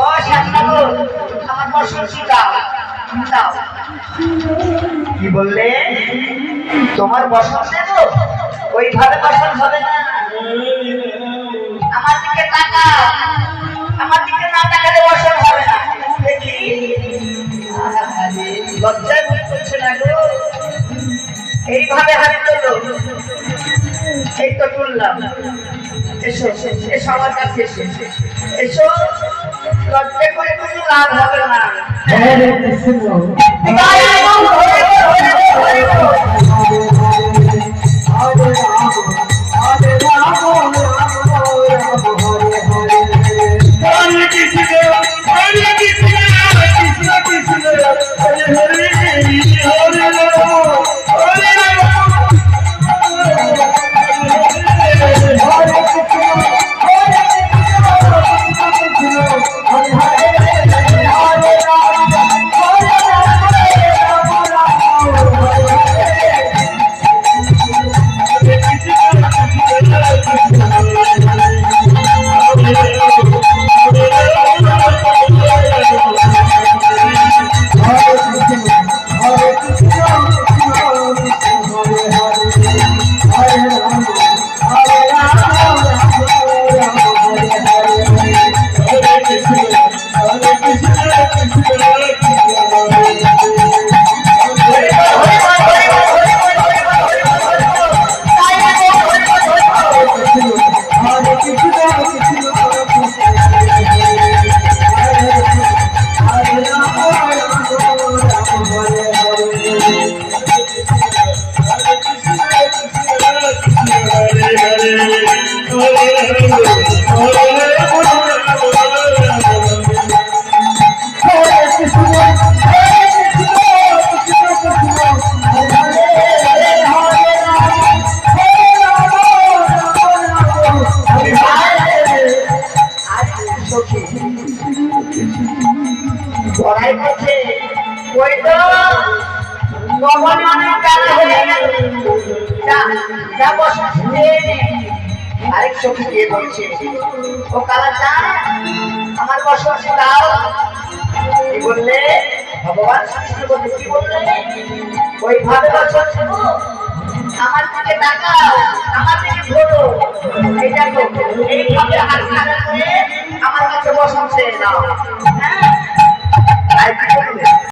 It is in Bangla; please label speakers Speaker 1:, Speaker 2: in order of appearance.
Speaker 1: ও শ্যামনগর আমার বসন্তি দাও দাও। কি বললে? তোমার বসন্ত দেব? ওইভাবে বসন্ত হবে না। আমার দিকে তাকাও, আমার দিকে না তাকালে বসন্ত হবে না। দেখি লজ্জায় বোধ করছে না গো। এইভাবে হাত তোলো। এই তো তুললাম। এসো এসো আমার কাছে এসো এসো। লজ্জা করে কোনো লাভ হবে না।
Speaker 2: হরে কৃষ্ণ
Speaker 1: হরে রাম হরে বড়াই করছে। ওই তো কমনে অনেক কাজ হয়ে গেল। যা বসে আরেক সখী দিয়ে বলছে, ও কালা চা আমার বসে দাও। কি বললে? ভগবান কৃষ্ণ বলতে কি বললে? ওইভাবে বসে আমার দিকে তাকাও, আমার দিকে ঘোরো। এই দেখো এইভাবে হাত নাড়া করে আমার কাছে বসে দাও। হ্যাঁ আর কি করবে?